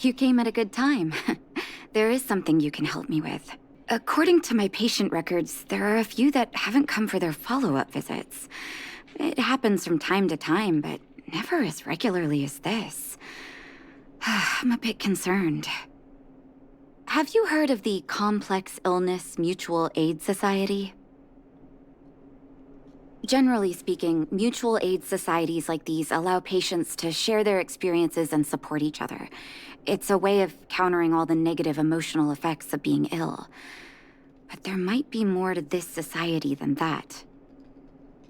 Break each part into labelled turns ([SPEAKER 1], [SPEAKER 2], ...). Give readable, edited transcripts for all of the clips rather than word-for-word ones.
[SPEAKER 1] You came at a good time. There is something you can help me with. According to my patient records, there are a few that haven't come for their follow-up visits. It happens from time to time, but never as regularly as this. I'm a bit concerned. Have you heard of the Complex Illness Mutual Aid Society? Generally speaking, mutual aid societies like these allow patients to share their experiences and support each other. It's a way of countering all the negative emotional effects of being ill. But there might be more to this society than that.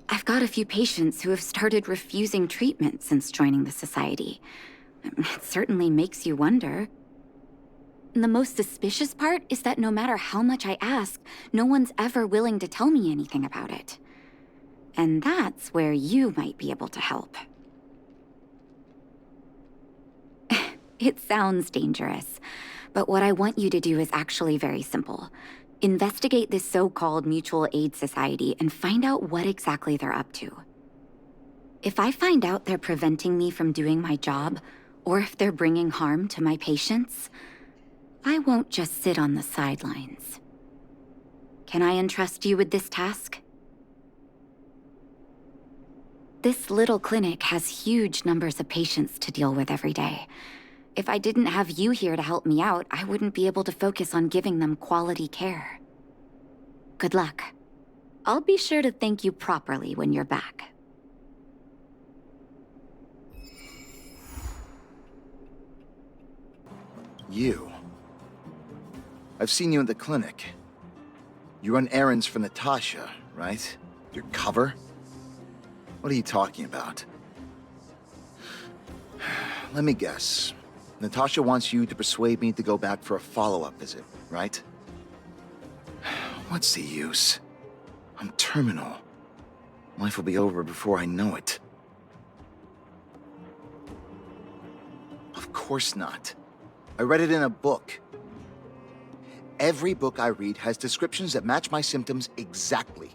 [SPEAKER 1] I've got a few patients who have started refusing treatment since joining the society. It certainly makes you wonder. The most suspicious part is that no matter how much I ask, no one's ever willing to tell me anything about it. And that's where you might be able to help. It sounds dangerous, but what I want you to do is actually very simple. Investigate this so-called mutual aid society and find out what exactly they're up to. If I find out they're preventing me from doing my job, or if they're bringing harm to my patients, I won't just sit on the sidelines. Can I entrust you with this task? This little clinic has huge numbers of patients to deal with every day. If I didn't have you here to help me out, I wouldn't be able to focus on giving them quality care. Good luck. I'll be sure to thank you properly when you're back.
[SPEAKER 2] You. I've seen you in the clinic. You run errands for Natasha, right? Your cover? What are you talking about? Let me guess. Natasha wants you to persuade me to go back for a follow-up visit, right? What's the use? I'm terminal. Life will be over before I know it. Of course not. I read it in a book. Every book I read has descriptions that match my symptoms exactly.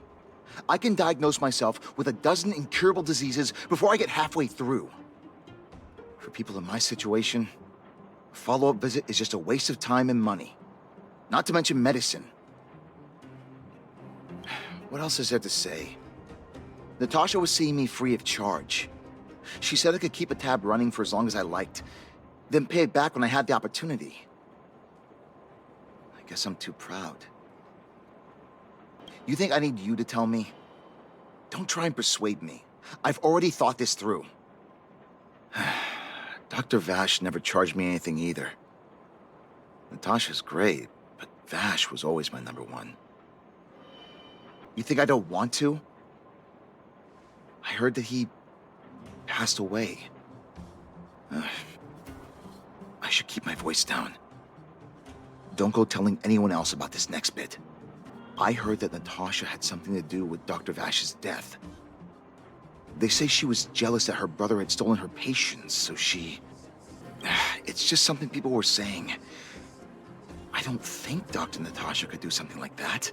[SPEAKER 2] I can diagnose myself with a dozen incurable diseases before I get halfway through. For people in my situation, a follow-up visit is just a waste of time and money. Not to mention medicine. What else is there to say? Natasha was seeing me free of charge. She said I could keep a tab running for as long as I liked, then pay it back when I had the opportunity. I guess I'm too proud. You think I need you to tell me? Don't try and persuade me. I've already thought this through. Dr. Vash never charged me anything either. Natasha's great, but Vash was always my number one. You think I don't want to? I heard that he passed away. I should keep my voice down. Don't go telling anyone else about this next bit. I heard that Natasha had something to do with Dr. Vash's death. They say she was jealous that her brother had stolen her patients, so she... It's just something people were saying. I don't think Dr. Natasha could do something like that.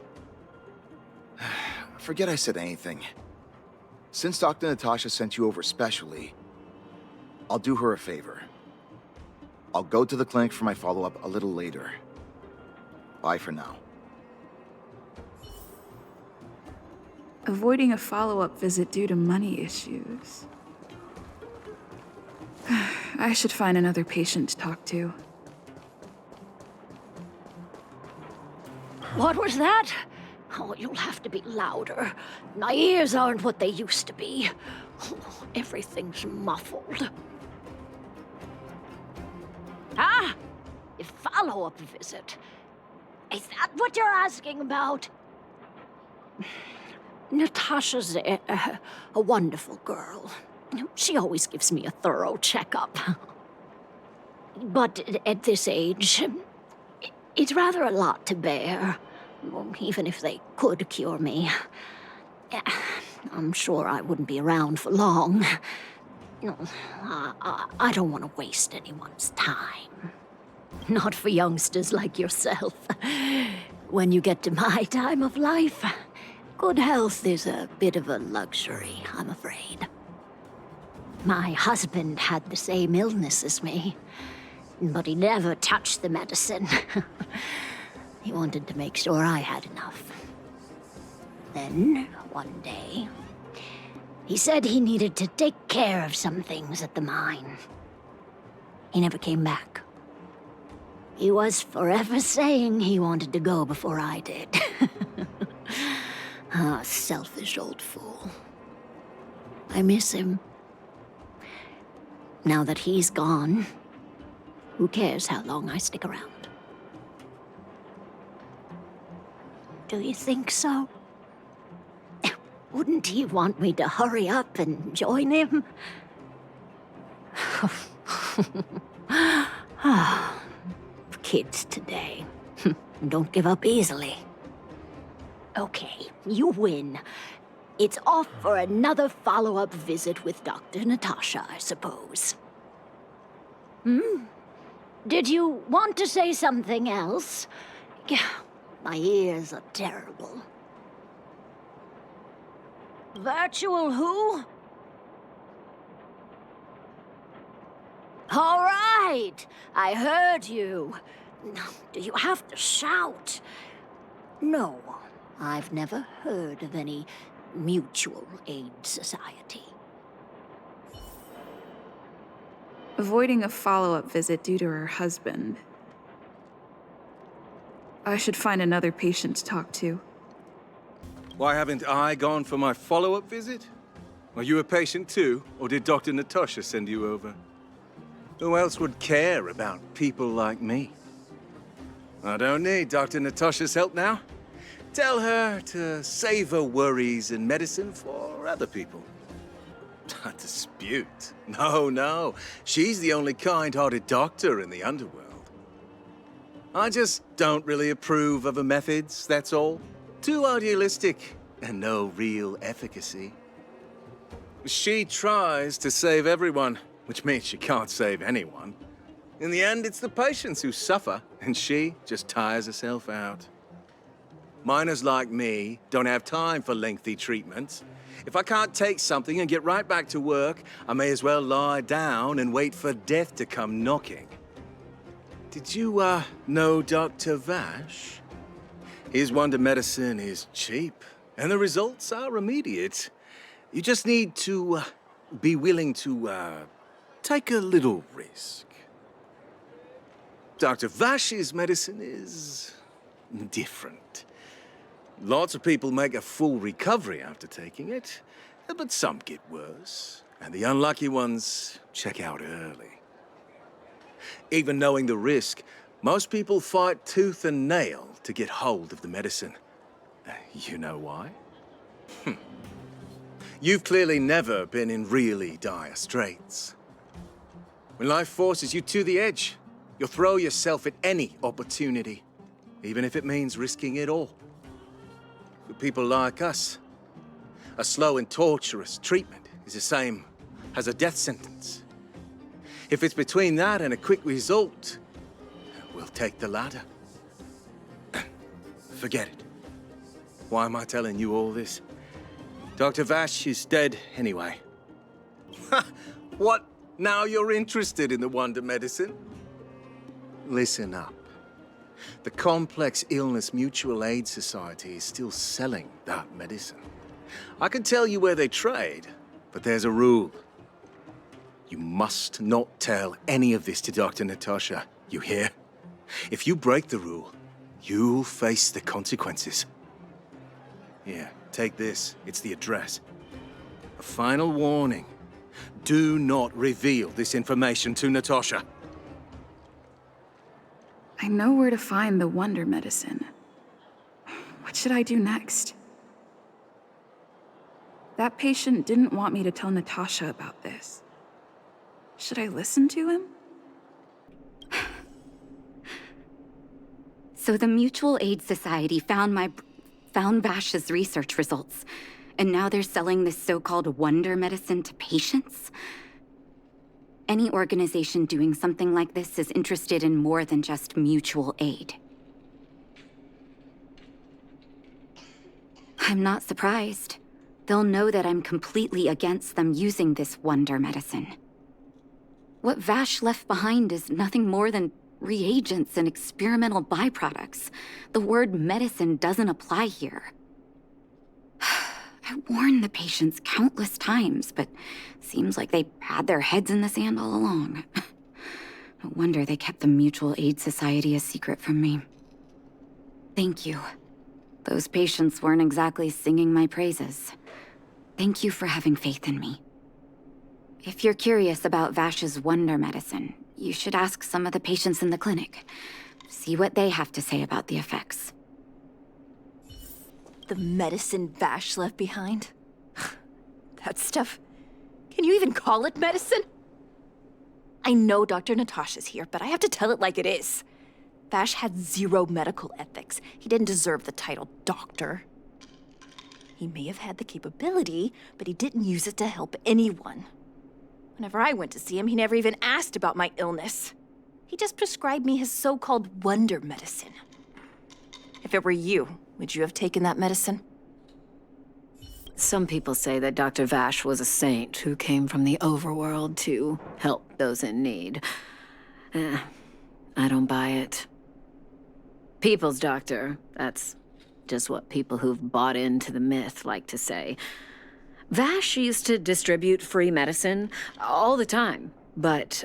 [SPEAKER 2] Forget I said anything. Since Dr. Natasha sent you over specially, I'll do her a favor. I'll go to the clinic for my follow-up a little later. Bye for now.
[SPEAKER 3] Avoiding a follow-up visit due to money issues. I should find another patient to talk to.
[SPEAKER 4] What was that? Oh, you'll have to be louder. My ears aren't what they used to be. Oh, everything's muffled. Ah! A follow-up visit. Is that what you're asking about? Natasha's a wonderful girl. She always gives me a thorough checkup. But at this age, it's rather a lot to bear. Even if they could cure me. I'm sure I wouldn't be around for long. I don't want to waste anyone's time. Not for youngsters like yourself. When you get to my time of life, good health is a bit of a luxury, I'm afraid. My husband had the same illness as me. But he never touched the medicine. He wanted to make sure I had enough. Then, one day, he said he needed to take care of some things at the mine. He never came back. He was forever saying he wanted to go before I did. Ah, selfish old fool. I miss him. Now that he's gone, who cares how long I stick around? Do you think so? Wouldn't he want me to hurry up and join him? Kids today. Don't give up easily. Okay, you win. It's off for another follow-up visit with Dr. Natasha, I suppose. Did you want to say something else? My ears are terrible. Virtual who? All right, I heard you. Do you have to shout? No, I've never heard of any mutual aid society.
[SPEAKER 3] Avoiding a follow-up visit due to her husband. I should find another patient to talk to.
[SPEAKER 5] Why haven't I gone for my follow-up visit? Are you a patient too, or did Dr. Natasha send you over? Who else would care about people like me? I don't need Dr. Natasha's help now. Tell her to save her worries and medicine for other people. A dispute? No. She's the only kind-hearted doctor in the underworld. I just don't really approve of her methods, that's all. Too idealistic and no real efficacy. She tries to save everyone, which means she can't save anyone. In the end, it's the patients who suffer, and she just tires herself out. Miners like me don't have time for lengthy treatments. If I can't take something and get right back to work, I may as well lie down and wait for death to come knocking. Did you, know Dr. Vash? His wonder medicine is cheap, and the results are immediate. You just need to, be willing to, take a little risk. Dr. Vash's medicine is different. Lots of people make a full recovery after taking it, but some get worse, and the unlucky ones check out early. Even knowing the risk, most people fight tooth and nail to get hold of the medicine. You know why? You've clearly never been in really dire straits. When life forces you to the edge, you'll throw yourself at any opportunity, even if it means risking it all. For people like us, a slow and torturous treatment is the same as a death sentence. If it's between that and a quick result, we'll take the latter. Forget it. Why am I telling you all this? Dr. Vash is dead anyway. What? Now you're interested in the wonder medicine? Listen up. The Complex Illness Mutual Aid Society is still selling that medicine. I can tell you where they trade, but there's a rule. You must not tell any of this to Dr. Natasha, you hear? If you break the rule, you'll face the consequences. Here, take this. It's the address. A final warning. Do not reveal this information to Natasha.
[SPEAKER 3] I know where to find the wonder medicine. What should I do next? That patient didn't want me to tell Natasha about this. Should I listen to him?
[SPEAKER 1] So the Mutual Aid Society found Vash's research results, and now they're selling this so-called wonder medicine to patients? Any organization doing something like this is interested in more than just mutual aid. I'm not surprised. They'll know that I'm completely against them using this wonder medicine. What Vash left behind is nothing more than reagents and experimental byproducts. The word medicine doesn't apply here. I warned the patients countless times, but seems like they had their heads in the sand all along. No wonder they kept the Mutual Aid Society a secret from me. Thank you. Those patients weren't exactly singing my praises. Thank you for having faith in me. If you're curious about Vash's wonder medicine, you should ask some of the patients in the clinic. See what they have to say about the effects.
[SPEAKER 6] The medicine Vash left behind? That stuff... Can you even call it medicine? I know Dr. Natasha's here, but I have to tell it like it is. Vash had zero medical ethics. He didn't deserve the title doctor. He may have had the capability, but he didn't use it to help anyone. Whenever I went to see him, he never even asked about my illness. He just prescribed me his so-called wonder medicine. If it were you, would you have taken that medicine?
[SPEAKER 4] Some people say that Dr. Vash was a saint who came from the overworld to help those in need. I don't buy it. People's doctor, that's just what people who've bought into the myth like to say. Vash used to distribute free medicine all the time, but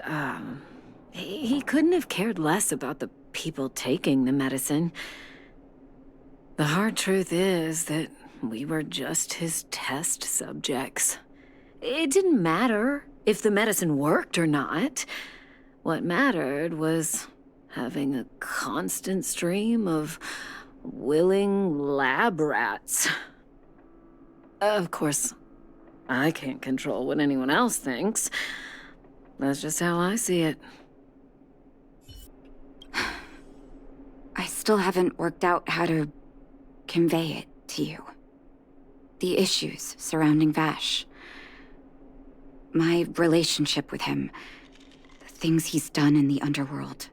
[SPEAKER 4] he couldn't have cared less about the people taking the medicine. The hard truth is that we were just his test subjects. It didn't matter if the medicine worked or not. What mattered was having a constant stream of willing lab rats. Of course, I can't control what anyone else thinks. That's just how I see it.
[SPEAKER 1] I still haven't worked out how to convey it to you. The issues surrounding Vash. My relationship with him. The things he's done in the underworld.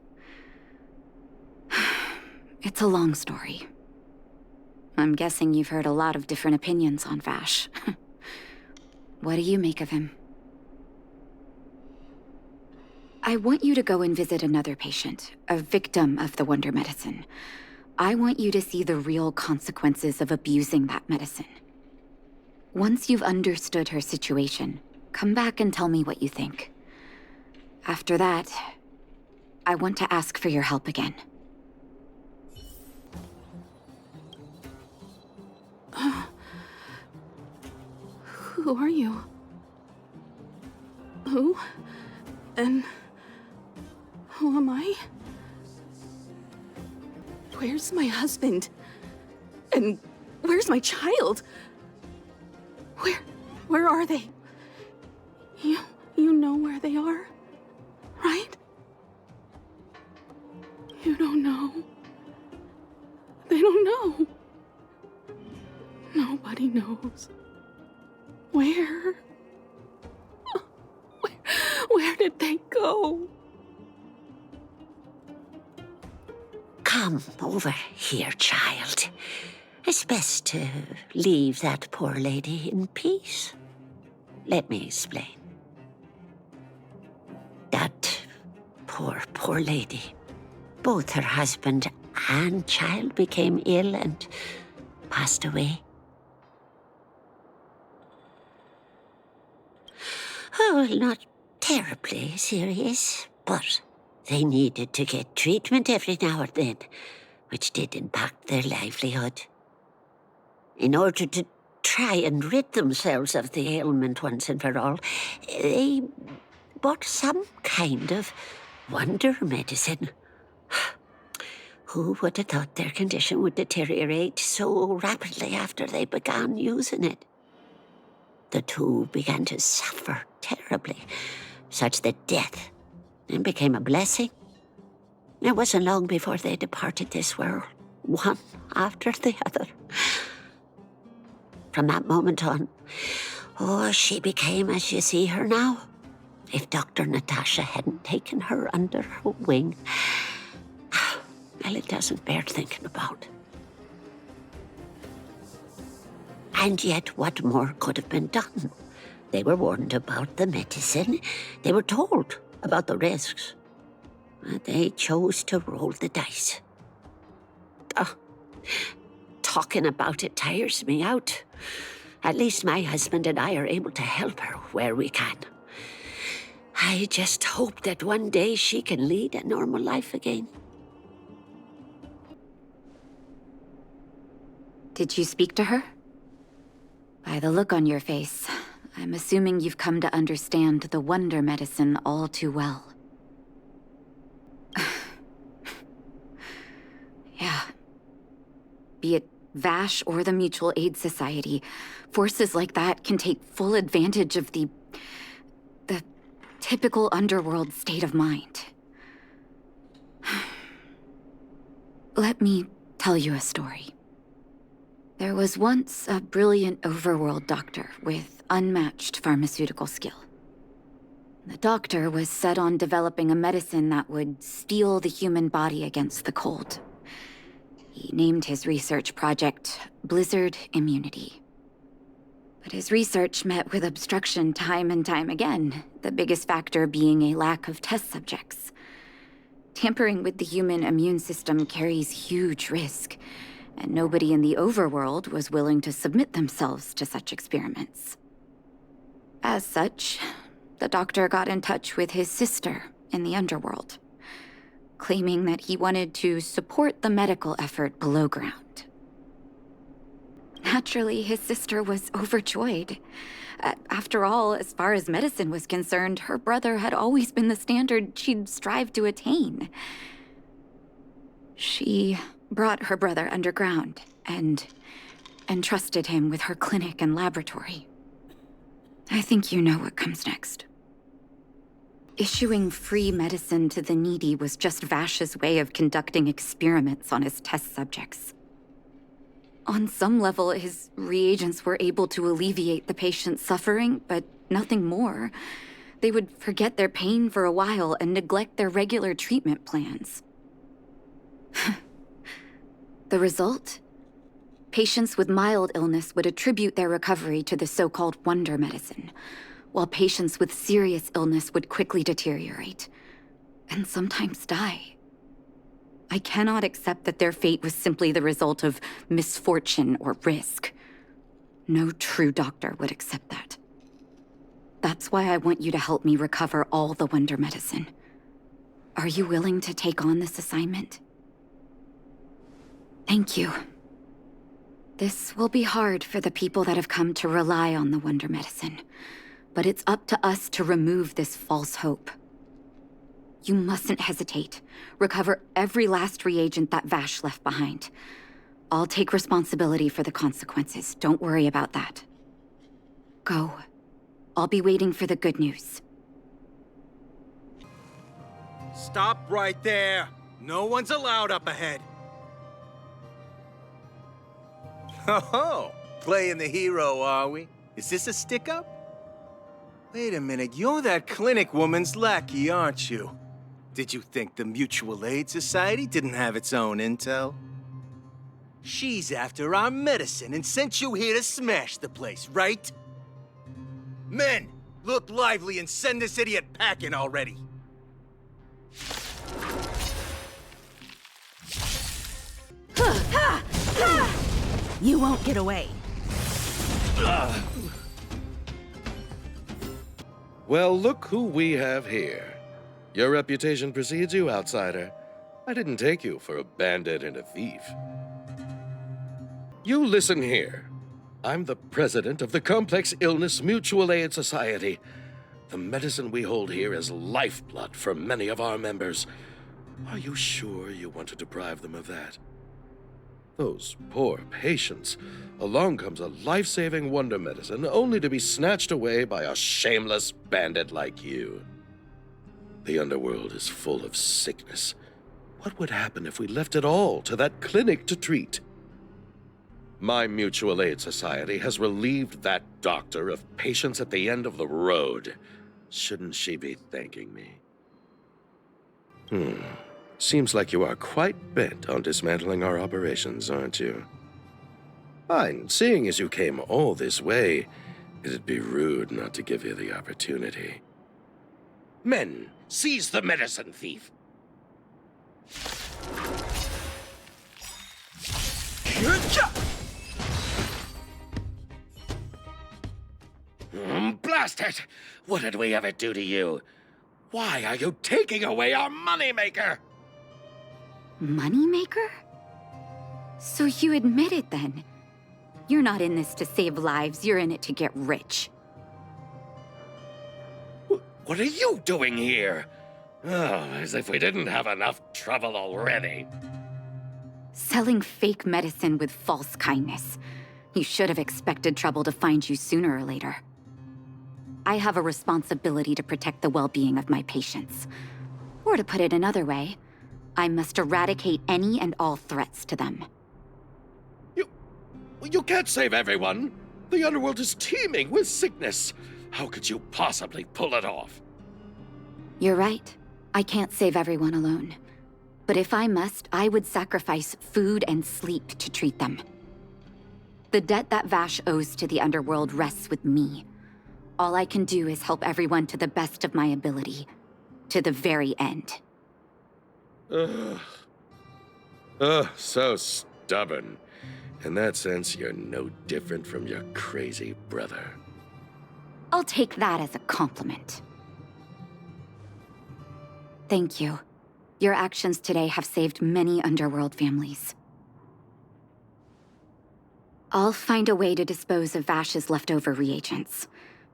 [SPEAKER 1] It's a long story. I'm guessing you've heard a lot of different opinions on Vash. What do you make of him? I want you to go and visit another patient, a victim of the wonder medicine. I want you to see the real consequences of abusing that medicine. Once you've understood her situation, come back and tell me what you think. After that, I want to ask for your help again.
[SPEAKER 3] Who are you? Who? And who am I? Where's my husband? And where's my child? Where are they? You know where they are, right? You don't know. They don't know. Nobody knows. Where? Where did they go?
[SPEAKER 7] Come over here, child. It's best to leave that poor lady in peace. Let me explain. That poor lady. Both her husband and child became ill and passed away. Oh, well, not terribly serious, but they needed to get treatment every now and then, which did impact their livelihood. In order to try and rid themselves of the ailment once and for all, they bought some kind of wonder medicine. Who would have thought their condition would deteriorate so rapidly after they began using it? The two began to suffer terribly, such that death then became a blessing. It wasn't long before they departed this world, one after the other. From that moment on, she became as you see her now. If Dr. Natasha hadn't taken her under her wing, well, it doesn't bear thinking about. And yet, what more could have been done? They were warned about the medicine. They were told about the risks. They chose to roll the dice. Talking about it tires me out. At least my husband and I are able to help her where we can. I just hope that one day she can lead a normal life again.
[SPEAKER 1] Did you speak to her? By the look on your face, I'm assuming you've come to understand the wonder medicine all too well. Yeah. Be it Vash or the Mutual Aid Society, forces like that can take full advantage of the typical underworld state of mind. Let me tell you a story. There was once a brilliant overworld doctor with unmatched pharmaceutical skill. The doctor was set on developing a medicine that would steel the human body against the cold. He named his research project Blizzard Immunity. But his research met with obstruction time and time again, the biggest factor being a lack of test subjects. Tampering with the human immune system carries huge risk, and nobody in the overworld was willing to submit themselves to such experiments. As such, the doctor got in touch with his sister in the underworld, claiming that he wanted to support the medical effort below ground. Naturally, his sister was overjoyed. After all, as far as medicine was concerned, her brother had always been the standard she'd strived to attain. She brought her brother underground and entrusted him with her clinic and laboratory. I think you know what comes next. Issuing free medicine to the needy was just Vash's way of conducting experiments on his test subjects. On some level, his reagents were able to alleviate the patient's suffering, but nothing more. They would forget their pain for a while and neglect their regular treatment plans. The result? Patients with mild illness would attribute their recovery to the so-called wonder medicine, while patients with serious illness would quickly deteriorate, and sometimes die. I cannot accept that their fate was simply the result of misfortune or risk. No true doctor would accept that. That's why I want you to help me recover all the wonder medicine. Are you willing to take on this assignment? Thank you. This will be hard for the people that have come to rely on the wonder medicine, but it's up to us to remove this false hope. You mustn't hesitate. Recover every last reagent that Vash left behind. I'll take responsibility for the consequences. Don't worry about that. Go. I'll be waiting for the good news.
[SPEAKER 5] Stop right there! No one's allowed up ahead! Oh, playing the hero, are we? Is this a stick-up? Wait a minute, you're that clinic woman's lackey, aren't you? Did you think the Mutual Aid Society didn't have its own intel? She's after our medicine and sent you here to smash the place, right? Men, look lively and send this idiot packing already.
[SPEAKER 6] You won't get away.
[SPEAKER 8] Well, look who we have here. Your reputation precedes you, outsider. I didn't take you for a bandit and a thief. You listen here. I'm the president of the Complex Illness Mutual Aid Society. The medicine we hold here is lifeblood for many of our members. Are you sure you want to deprive them of that? Those poor patients. Along comes a life-saving wonder medicine only to be snatched away by a shameless bandit like you. The underworld is full of sickness. What would happen if we left it all to that clinic to treat? My Mutual Aid Society has relieved that doctor of patients at the end of the road. Shouldn't she be thanking me? Seems like you are quite bent on dismantling our operations, aren't you? Fine, seeing as you came all this way, it'd be rude not to give you the opportunity. Men, seize the medicine thief. Blast it! What did we ever do to you? Why are you taking away our moneymaker?
[SPEAKER 1] Moneymaker? So you admit it then? You're not in this to save lives, you're in it to get rich.
[SPEAKER 8] What are you doing here? Oh, as if we didn't have enough trouble already.
[SPEAKER 1] Selling fake medicine with false kindness. You should have expected trouble to find you sooner or later. I have a responsibility to protect the well-being of my patients. Or to put it another way, I must eradicate any and all threats to them.
[SPEAKER 8] You can't save everyone. The underworld is teeming with sickness. How could you possibly pull it off?
[SPEAKER 1] You're right. I can't save everyone alone. But if I must, I would sacrifice food and sleep to treat them. The debt that Vash owes to the underworld rests with me. All I can do is help everyone to the best of my ability. To the very end.
[SPEAKER 8] Ugh, so stubborn. In that sense, you're no different from your crazy brother.
[SPEAKER 1] I'll take that as a compliment. Thank you. Your actions today have saved many underworld families. I'll find a way to dispose of Vash's leftover reagents.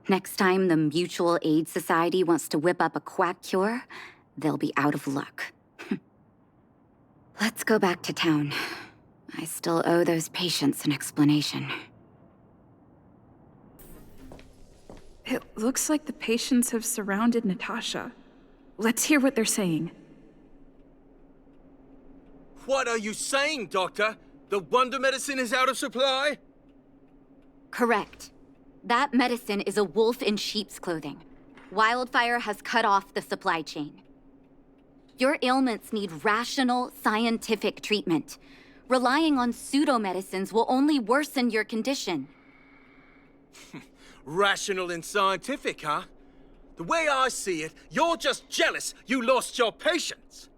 [SPEAKER 1] Next time the Mutual Aid Society wants to whip up a quack cure, they'll be out of luck. Let's go back to town. I still owe those patients an explanation.
[SPEAKER 3] It looks like the patients have surrounded Natasha. Let's hear what they're saying.
[SPEAKER 5] What are you saying, Doctor? The wonder medicine is out of supply?
[SPEAKER 1] Correct. That medicine is a wolf in sheep's clothing. Wildfire has cut off the supply chain. Your ailments need rational, scientific treatment. Relying on pseudo-medicines will only worsen your condition.
[SPEAKER 5] Rational and scientific, huh? The way I see it, you're just jealous you lost your patients.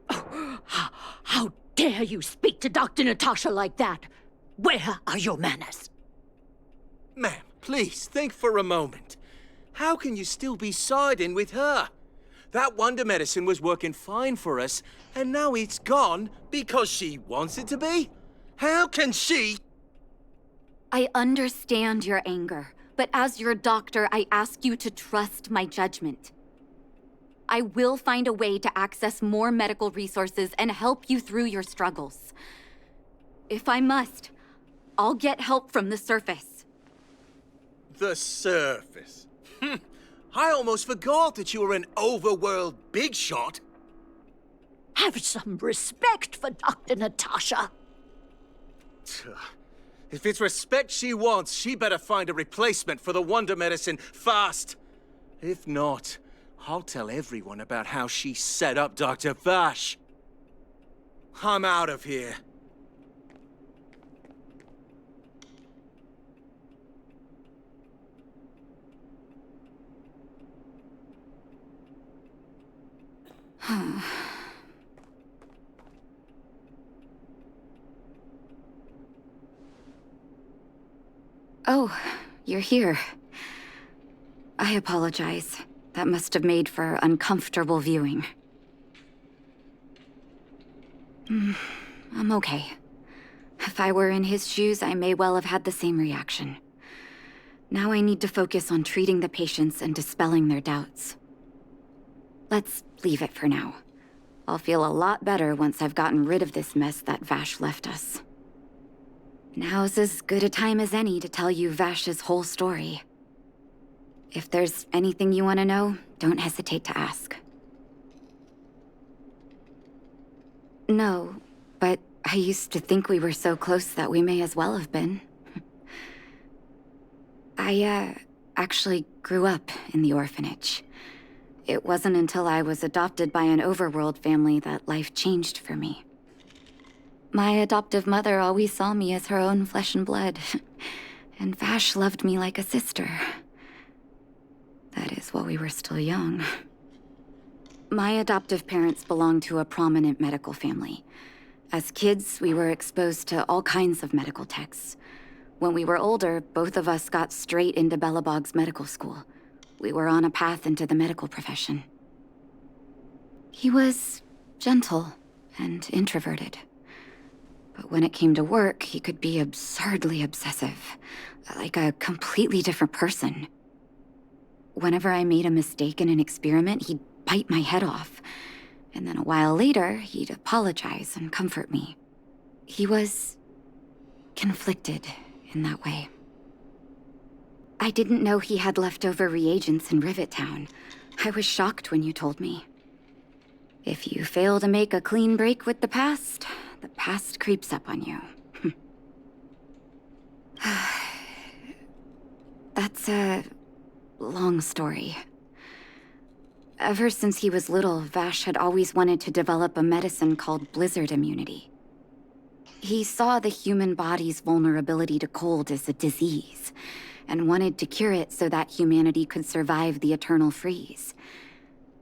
[SPEAKER 4] How dare you speak to Dr. Natasha like that? Where are your manners?
[SPEAKER 5] Ma'am, please think for a moment. How can you still be siding with her? That wonder medicine was working fine for us, and now it's gone because she wants it to be? How can she?
[SPEAKER 1] I understand your anger, but as your doctor, I ask you to trust my judgment. I will find a way to access more medical resources and help you through your struggles. If I must, I'll get help from the surface.
[SPEAKER 5] The surface. I almost forgot that you were an overworld big shot.
[SPEAKER 4] Have some respect for Dr. Natasha.
[SPEAKER 5] If it's respect she wants, she better find a replacement for the wonder medicine fast. If not, I'll tell everyone about how she set up Dr. Vash. I'm out of here.
[SPEAKER 1] Oh, you're here. I apologize. That must have made for uncomfortable viewing. I'm okay. If I were in his shoes, I may well have had the same reaction. Now I need to focus on treating the patients and dispelling their doubts. Let's leave it for now. I'll feel a lot better once I've gotten rid of this mess that Vash left us. Now's as good a time as any to tell you Vash's whole story. If there's anything you want to know, don't hesitate to ask. No, but I used to think we were so close that we may as well have been. I, actually grew up in the orphanage. It wasn't until I was adopted by an overworld family that life changed for me. My adoptive mother always saw me as her own flesh and blood, and Vash loved me like a sister. That is, while we were still young. My adoptive parents belonged to a prominent medical family. As kids, we were exposed to all kinds of medical texts. When we were older, both of us got straight into Belobog's medical school. We were on a path into the medical profession. He was gentle and introverted. But when it came to work, he could be absurdly obsessive, like a completely different person. Whenever I made a mistake in an experiment, he'd bite my head off. And then a while later, he'd apologize and comfort me. He was conflicted in that way. I didn't know he had leftover reagents in Rivet Town. I was shocked when you told me. If you fail to make a clean break with the past creeps up on you. That's a long story. Ever since he was little, Vash had always wanted to develop a medicine called blizzard immunity. He saw the human body's vulnerability to cold as a disease, and wanted to cure it so that humanity could survive the eternal freeze.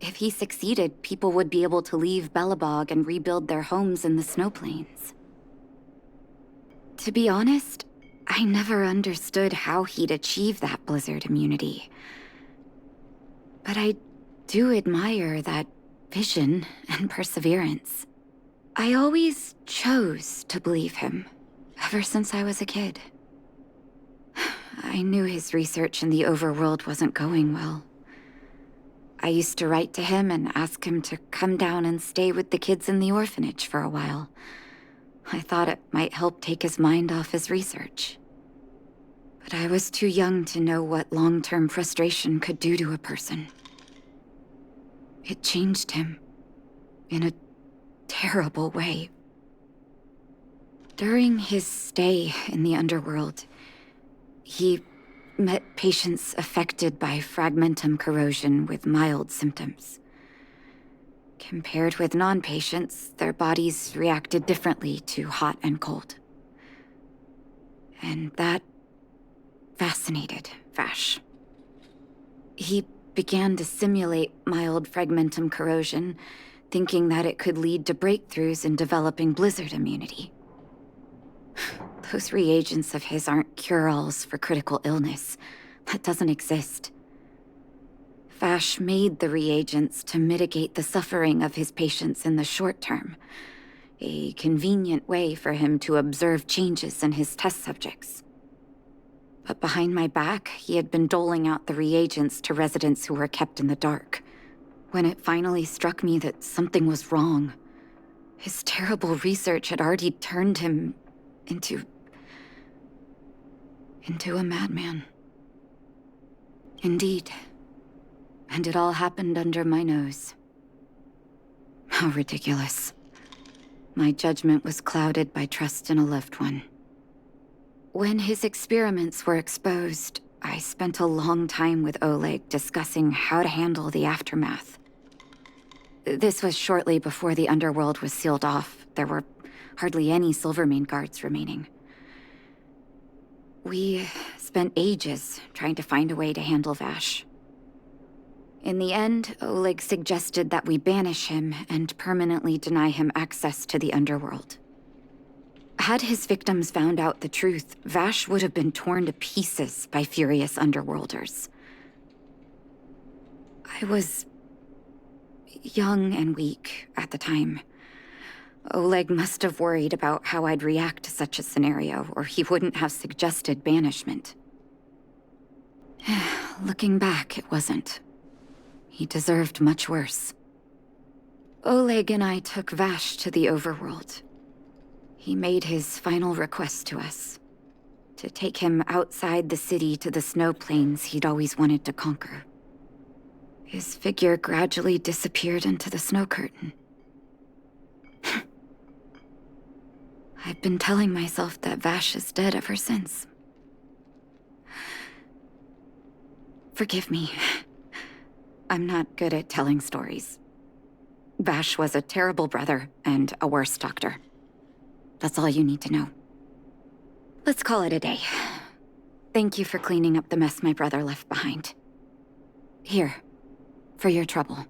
[SPEAKER 1] If he succeeded, people would be able to leave Belobog and rebuild their homes in the snow plains. To be honest, I never understood how he'd achieve that blizzard immunity. But I do admire that vision and perseverance. I always chose to believe him, ever since I was a kid. I knew his research in the overworld wasn't going well. I used to write to him and ask him to come down and stay with the kids in the orphanage for a while. I thought it might help take his mind off his research. But I was too young to know what long-term frustration could do to a person. It changed him, in a terrible way. During his stay in the underworld, he met patients affected by fragmentum corrosion with mild symptoms. Compared with non-patients, their bodies reacted differently to hot and cold. And that fascinated Vash. He began to simulate mild fragmentum corrosion, thinking that it could lead to breakthroughs in developing blizzard immunity. Those reagents of his aren't cure-alls for critical illness. That doesn't exist. Vash made the reagents to mitigate the suffering of his patients in the short term. A convenient way for him to observe changes in his test subjects. But behind my back, he had been doling out the reagents to residents who were kept in the dark. When it finally struck me that something was wrong, his terrible research had already turned him into a madman. Indeed. And it all happened under my nose. How ridiculous. My judgment was clouded by trust in a loved one. When his experiments were exposed, I spent a long time with Oleg discussing how to handle the aftermath. This was shortly before the underworld was sealed off. There were hardly any Silvermane guards remaining. We spent ages trying to find a way to handle Vash. In the end, Oleg suggested that we banish him and permanently deny him access to the underworld. Had his victims found out the truth, Vash would have been torn to pieces by furious underworlders. I was young and weak at the time. Oleg must have worried about how I'd react to such a scenario, or he wouldn't have suggested banishment. Looking back, it wasn't. He deserved much worse. Oleg and I took Vash to the overworld. He made his final request to us. To take him outside the city to the snow plains he'd always wanted to conquer. His figure gradually disappeared into the snow curtain. I've been telling myself that Vash is dead ever since. Forgive me. I'm not good at telling stories. Vash was a terrible brother and a worse doctor. That's all you need to know. Let's call it a day. Thank you for cleaning up the mess my brother left behind. Here, for your trouble.